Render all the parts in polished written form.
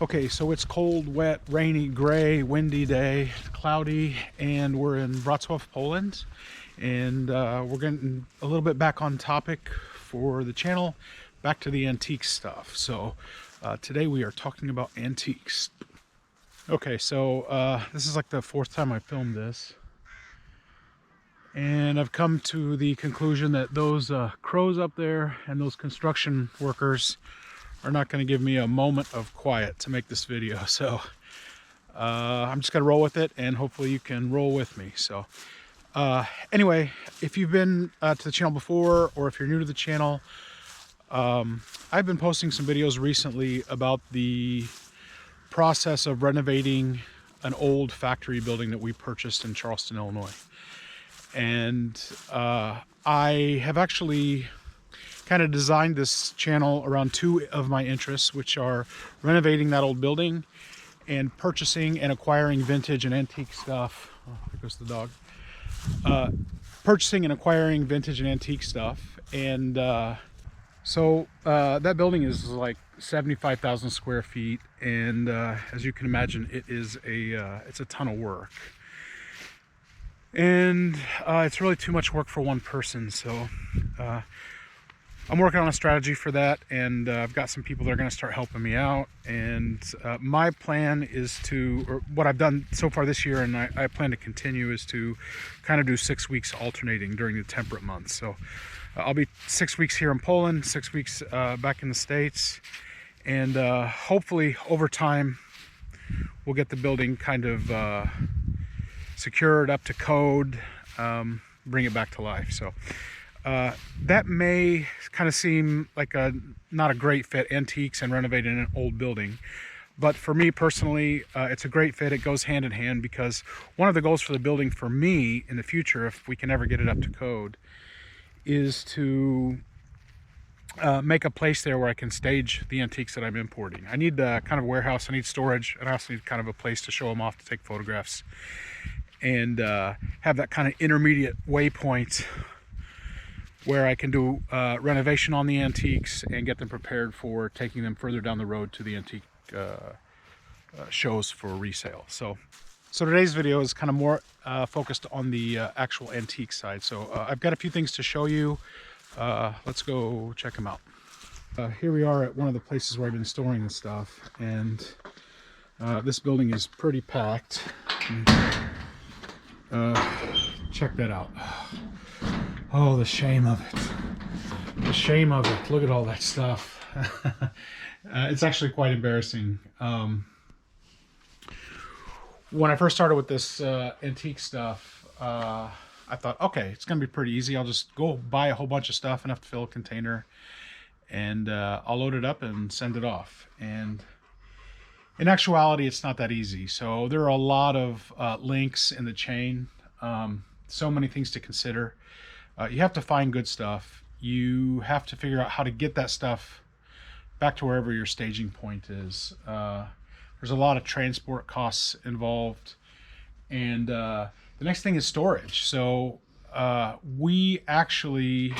Okay, so it's cold, wet, rainy, gray, windy day, cloudy, and we're in Wrocław, Poland. And we're getting a little bit back on topic for the channel, back to the antique stuff. So today we are talking about antiques. Okay, so this is like the fourth time I filmed this. And I've come to the conclusion that those crows up there and those construction workers are not going to give me a moment of quiet to make this video. So I'm just going to roll with it, and hopefully you can roll with me. So anyway, if you've been to the channel before, or if you're new to the channel, I've been posting some videos recently about the process of renovating an old factory building that we purchased in Charleston, Illinois. And I have actually kind of designed this channel around two of my interests, which are renovating that old building and purchasing and acquiring vintage and antique stuff. Oh, there goes the dog. Purchasing and acquiring vintage and antique stuff. And so that building is like 75,000 square feet. And as you can imagine, it's a ton of work. And it's really too much work for one person. So I'm working on a strategy for that, and I've got some people that are going to start helping me out. And my plan is to, or what I've done so far this year, and I plan to continue, is to kind of do 6 weeks alternating during the temperate months. So I'll be 6 weeks here in Poland, 6 weeks back in the States, and hopefully over time we'll get the building kind of secured up to code, bring it back to life. So that may kind of seem like not a great fit, antiques and renovating an old building. But for me personally, it's a great fit. It goes hand in hand, because one of the goals for the building for me in the future, if we can ever get it up to code, is to make a place there where I can stage the antiques that I'm importing. I need kind of a warehouse, I need storage, and I also need kind of a place to show them off, to take photographs, and have that kind of intermediate waypoint where I can do renovation on the antiques and get them prepared for taking them further down the road to the antique shows for resale. So today's video is kind of more focused on the actual antique side. So I've got a few things to show you. Let's go check them out. Here we are at one of the places where I've been storing this stuff, and this building is pretty packed. Check that out. Oh, the shame of it. The shame of it. Look at all that stuff. It's actually quite embarrassing. When I first started with this antique stuff, I thought, okay, it's going to be pretty easy. I'll just go buy a whole bunch of stuff, enough to fill a container, and I'll load it up and send it off. And in actuality, it's not that easy. So there are a lot of links in the chain. So many things to consider. You have to find good stuff. You have to figure out how to get that stuff back to wherever your staging point is. There's a lot of transport costs involved. And the next thing is storage. So we actually,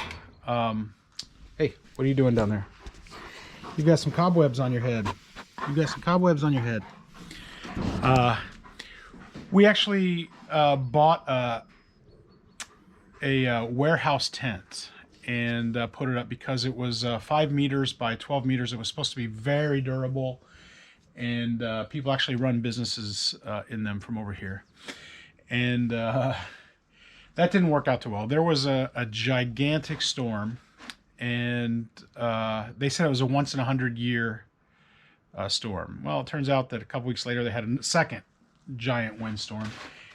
hey, what are you doing down there? You've got some cobwebs on your head. You've got some cobwebs on your head. We actually bought a warehouse tent and put it up because it was 5 meters by 12 meters. It was supposed to be very durable, and people actually run businesses in them from over here. And that didn't work out too well. There was a gigantic storm, and they said it was a once in 100-year storm. Well, it turns out that a couple weeks later they had a second giant windstorm,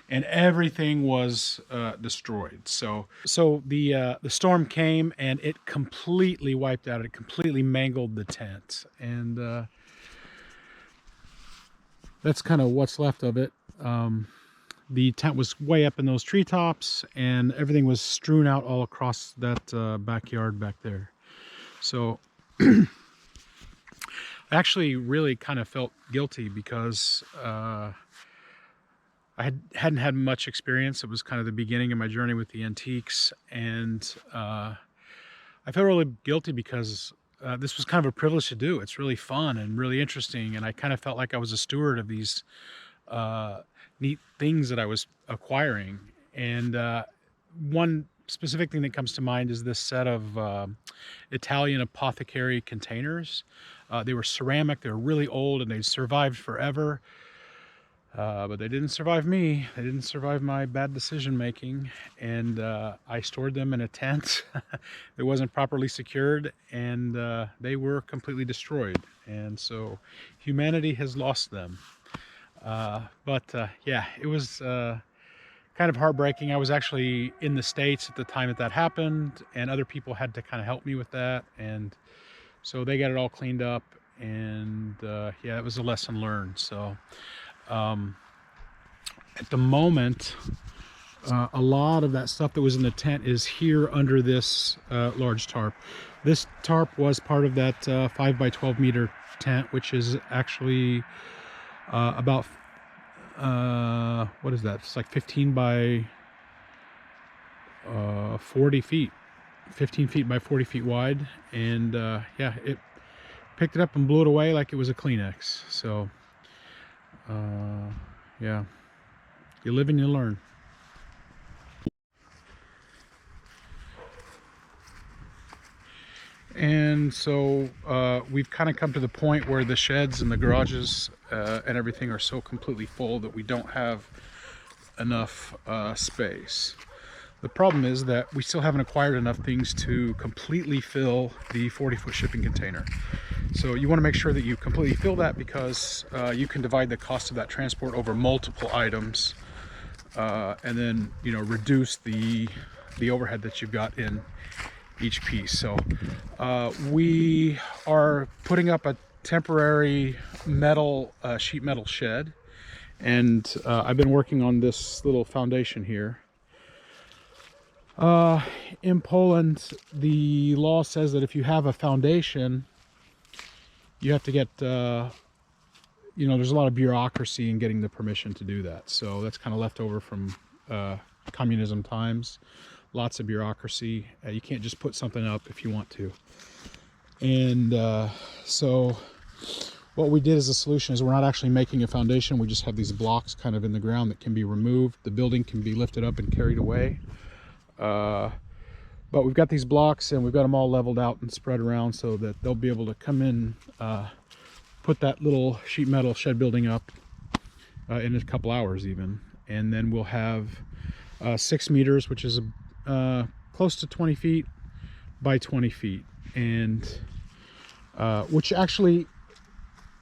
and everything was destroyed. So the storm came, and it completely wiped out. It completely mangled the tent, and that's kind of what's left of it. The tent was way up in those treetops, and everything was strewn out all across that backyard back there. So I actually really kind of felt guilty, because I hadn't had much experience. It was kind of the beginning of my journey with the antiques, and I feel really guilty because this was kind of a privilege to do. It's really fun and really interesting, and I kind of felt like I was a steward of these neat things that I was acquiring. And one specific thing that comes to mind is this set of Italian apothecary containers. They were ceramic, they were really old, and they survived forever. But they didn't survive me. They didn't survive my bad decision making. And I stored them in a tent that wasn't properly secured, and they were completely destroyed. And so humanity has lost them. Yeah, it was kind of heartbreaking. I was actually in the States at the time that happened, and other people had to kind of help me with that. And so they got it all cleaned up, and yeah, it was a lesson learned. So at the moment, a lot of that stuff that was in the tent is here under this large tarp. This tarp was part of that 5 by 12 meter tent, which is actually about what is that? It's like 15 by 40 feet, 15 feet by 40 feet wide. And yeah, it picked it up and blew it away like it was a Kleenex. So yeah, you live and you learn. And so we've kind of come to the point where the sheds and the garages and everything are so completely full that we don't have enough space. The problem is that we still haven't acquired enough things to completely fill the 40-foot shipping container. So you want to make sure that you completely fill that, because you can divide the cost of that transport over multiple items, and then, you know, reduce the overhead that you've got in each piece. So we are putting up a temporary metal sheet metal shed, and I've been working on this little foundation here. In Poland, the law says that if you have a foundation, you have to get you know, there's a lot of bureaucracy in getting the permission to do that. So that's kind of left over from communism times. Lots of bureaucracy. You can't just put something up if you want to. And so what we did as a solution is we're not actually making a foundation. We just have these blocks kind of in the ground that can be removed. The building can be lifted up and carried away. But we've got these blocks, and we've got them all leveled out and spread around so that they'll be able to come in, put that little sheet metal shed building up in a couple hours even. And then we'll have 6 meters, which is close to 20 feet by 20 feet, and which actually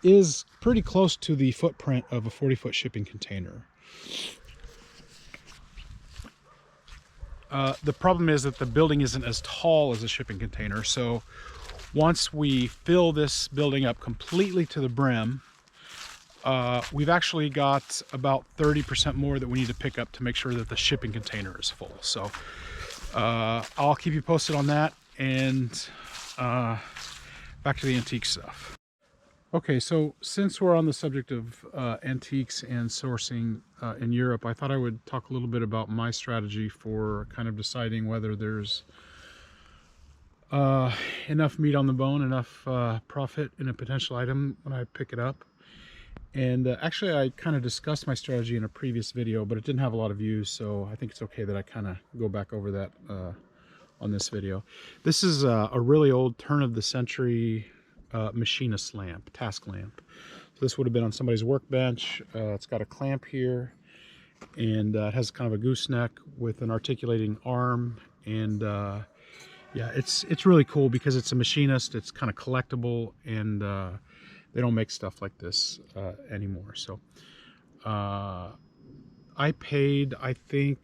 is pretty close to the footprint of a 40-foot shipping container. The problem is that the building isn't as tall as a shipping container. So once we fill this building up completely to the brim, we've actually got about 30% more that we need to pick up to make sure that the shipping container is full. So I'll keep you posted on that. And back to the antique stuff. Okay, so since we're on the subject of antiques and sourcing in Europe, I thought I would talk a little bit about my strategy for kind of deciding whether there's enough meat on the bone, enough profit in a potential item when I pick it up. And actually, I kind of discussed my strategy in a previous video, but it didn't have a lot of views, so I think it's okay that I kind of go back over that on this video. This is a really old turn-of-the-century machinist lamp, task lamp. So this would have been on somebody's workbench. It's got a clamp here, and it has kind of a gooseneck with an articulating arm. And yeah, it's really cool because it's a machinist. It's kind of collectible, and they don't make stuff like this anymore. So I paid, I think,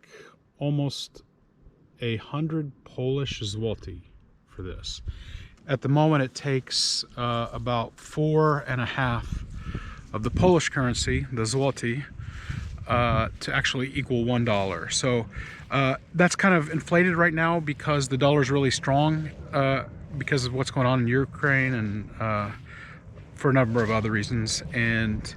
almost 100 Polish zloty for this. At the moment, it takes about 4.5 of the Polish currency, the zloty, to actually equal $1. So that's kind of inflated right now because the dollar is really strong because of what's going on in Ukraine, and for a number of other reasons. And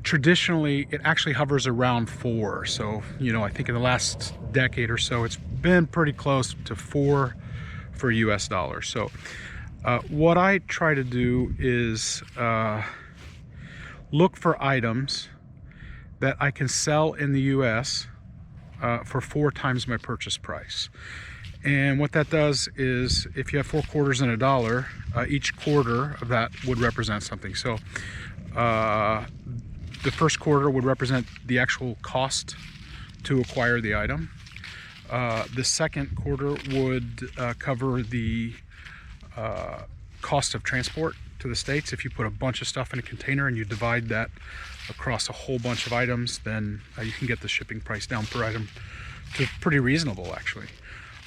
traditionally, it actually hovers around 4. So, you know, I think in the last decade or so, it's been pretty close to 4 for US dollars. So what I try to do is look for items that I can sell in the US for 4 times my purchase price. And what that does is, if you have 4 quarters and a dollar, each quarter of that would represent something. So the first quarter would represent the actual cost to acquire the item. The second quarter would cover the cost of transport to the States. If you put a bunch of stuff in a container and you divide that across a whole bunch of items, then you can get the shipping price down per item to pretty reasonable, actually.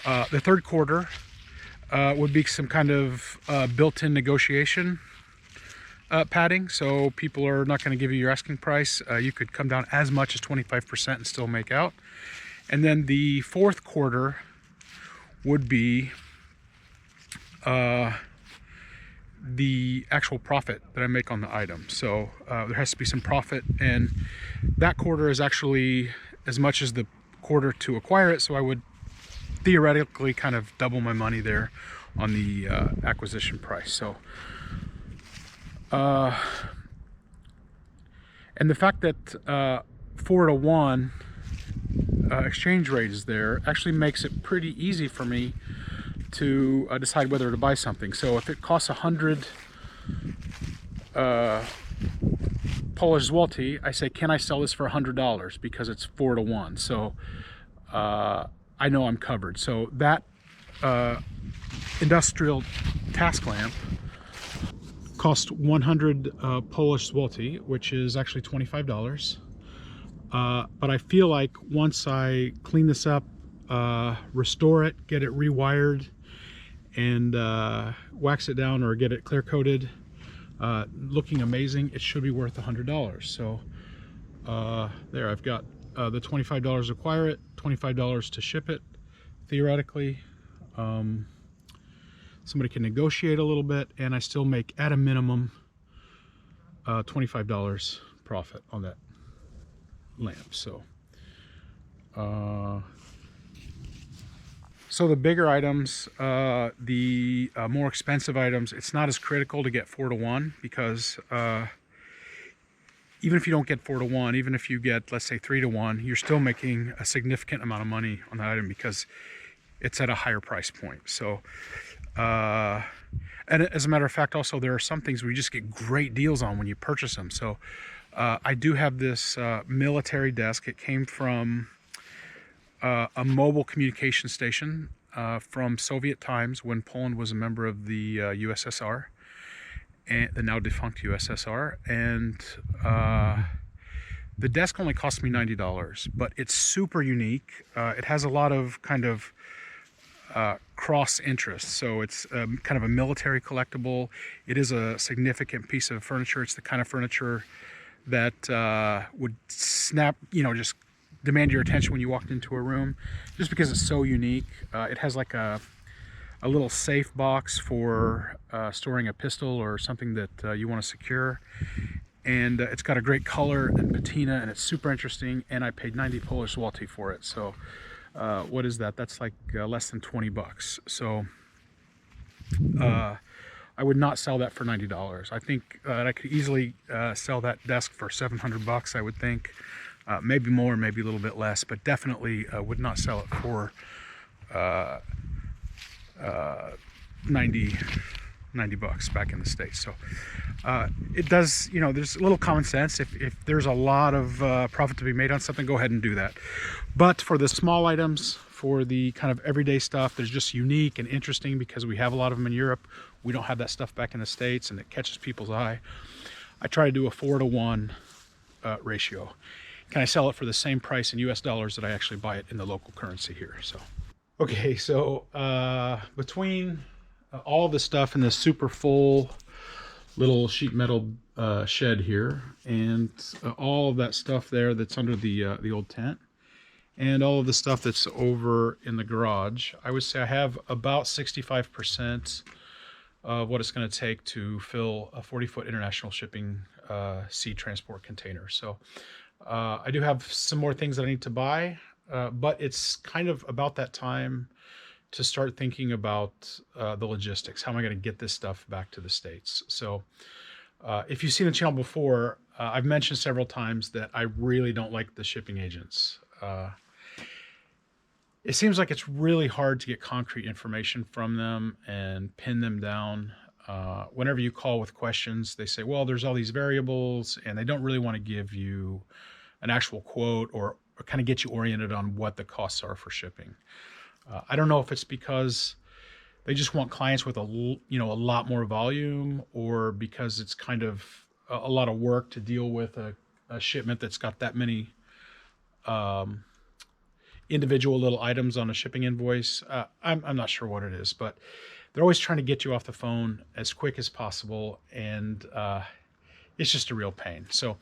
The third quarter would be some kind of built-in negotiation padding. So people are not going to give you your asking price. You could come down as much as 25% and still make out. And then the fourth quarter would be the actual profit that I make on the item. So there has to be some profit, and that quarter is actually as much as the quarter to acquire it. So I would theoretically kind of double my money there on the acquisition price. So and the fact that 4-to-1 exchange rate is there actually makes it pretty easy for me to decide whether to buy something. So if it costs 100 Polish zloty, I say, can I sell this for $100 because it's 4-to-1? So I know I'm covered. So that industrial task lamp cost 100 Polish zloty, which is actually $25. But I feel like once I clean this up, restore it, get it rewired, and wax it down or get it clear coated, looking amazing, it should be worth $100. So there, I've got the $25 to acquire it, $25 to ship it, theoretically. Somebody can negotiate a little bit, and I still make, at a minimum, $25 profit on that lamp. So so the bigger items, the more expensive items, it's not as critical to get 4-to-1, because even if you don't get 4-to-1, even if you get, let's say, 3-to-1, you're still making a significant amount of money on that item because it's at a higher price point. So and as a matter of fact, also, there are some things where you just get great deals on when you purchase them. So I do have this military desk. It came from a mobile communication station from Soviet times, when Poland was a member of the USSR, and the now defunct USSR. And the desk only cost me $90, but it's super unique. It has a lot of kind of cross interests. So it's kind of a military collectible. It is a significant piece of furniture. It's the kind of furniture that would snap, just demand your attention when you walked into a room, just because it's so unique. It has like a little safe box for storing a pistol or something that you want to secure, and it's got a great color and patina, and it's super interesting, and I paid 90 Polish zloty for it. So what is that? That's like less than 20 bucks. So I would not sell that for $90. I think that I could easily sell that desk for 700 bucks, I would think. Maybe more, maybe a little bit less, but definitely would not sell it for 90 bucks back in the States. So it does, there's a little common sense. If there's a lot of profit to be made on something, go ahead and do that. But for the small items, for the kind of everyday stuff that's just unique and interesting, because we have a lot of them in Europe, we don't have that stuff back in the States, and it catches people's eye, I try to do a 4-to-1 ratio. Can I sell it for the same price in US dollars that I actually buy it in the local currency here? So okay, so between all the stuff in this super full little sheet metal shed here, and all of that stuff there that's under the old tent, and all of the stuff that's over in the garage, I would say I have about 65% of what it's going to take to fill a 40-foot international shipping sea transport container. So I do have some more things that I need to buy, but it's kind of about that time to start thinking about the logistics. How am I going to get this stuff back to the States? So if you've seen the channel before, I've mentioned several times that I really don't like the shipping agents. It seems like it's really hard to get concrete information from them and pin them down. Whenever you call with questions, they say, well, there's all these variables, and they don't really want to give you an actual quote or kind of get you oriented on what the costs are for shipping. I don't know if it's because they just want clients with a lot more volume, or because it's kind of a lot of work to deal with a shipment that's got that many individual little items on a shipping invoice. I'm not sure what it is, but they're always trying to get you off the phone as quick as possible, and it's just a real pain. So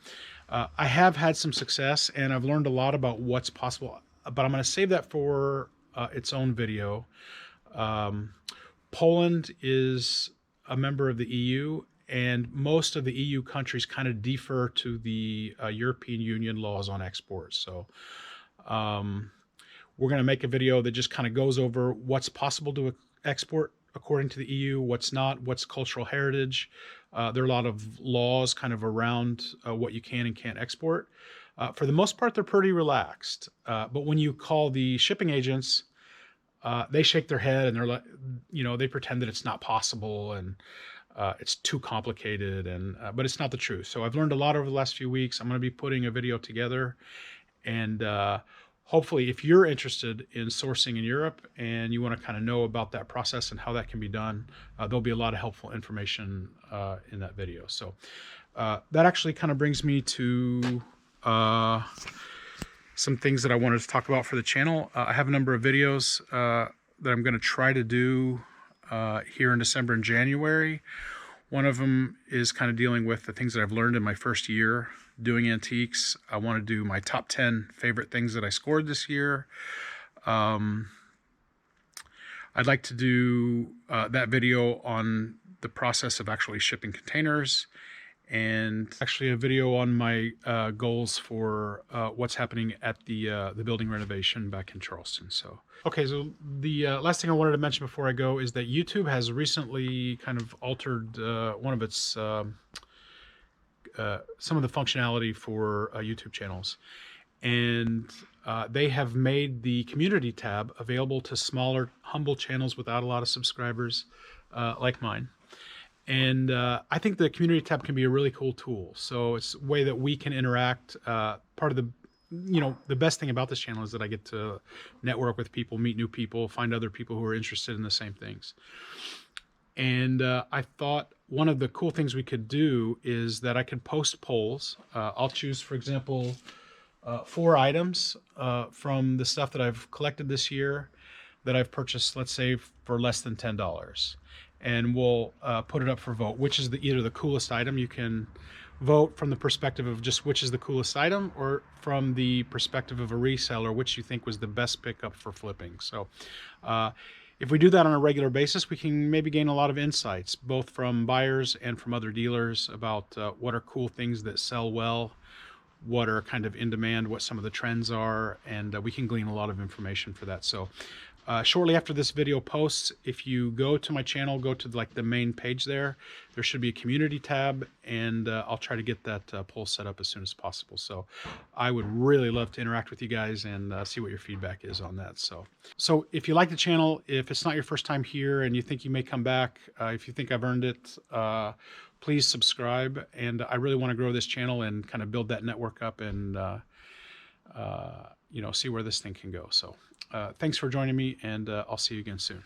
I have had some success, and I've learned a lot about what's possible, but I'm going to save that for its own video. Poland is a member of the EU, and most of the EU countries kind of defer to the European Union laws on exports. So we're going to make a video that just kind of goes over what's possible to export according to the EU, what's not, what's cultural heritage. There are a lot of laws kind of around what you can and can't export. For the most part, they're pretty relaxed. But when you call the shipping agents, they shake their head and they're like, they pretend that it's not possible and it's too complicated. But it's not the truth. So I've learned a lot over the last few weeks. I'm going to be putting a video together, and hopefully, if you're interested in sourcing in Europe and you want to kind of know about that process and how that can be done, there'll be a lot of helpful information in that video. So that actually kind of brings me to some things that I wanted to talk about for the channel. I have a number of videos that I'm going to try to do here in December and January. One of them is kind of dealing with the things that I've learned in my first year doing antiques. I want to do my top 10 favorite things that I scored this year. I'd like to do that video on the process of actually shipping containers, and actually a video on my goals for what's happening at the building renovation back in Charleston. So, okay, so the last thing I wanted to mention before I go is that YouTube has recently kind of altered one of its some of the functionality for YouTube channels, and they have made the community tab available to smaller, humble channels without a lot of subscribers like mine. And I think the community tab can be a really cool tool. So it's a way that we can interact. Part of the best thing about this channel is that I get to network with people, meet new people, find other people who are interested in the same things. And I thought one of the cool things we could do is that I could post polls. I'll choose, for example, 4 items from the stuff that I've collected this year that I've purchased, let's say, for less than $10. And we'll put it up for vote, which is either the coolest item. You can vote from the perspective of just which is the coolest item, or from the perspective of a reseller, which you think was the best pickup for flipping. So if we do that on a regular basis, we can maybe gain a lot of insights, both from buyers and from other dealers, about what are cool things that sell well, what are kind of in demand, what some of the trends are, and we can glean a lot of information for that. So shortly after this video posts, if you go to my channel, go to like the main page there should be a community tab, and I'll try to get that poll set up as soon as possible. So I would really love to interact with you guys and see what your feedback is on that. So if you like the channel, if it's not your first time here and you think you may come back, if you think I've earned it, please subscribe. And I really want to grow this channel and kind of build that network up and see where this thing can go. So thanks for joining me, and I'll see you again soon.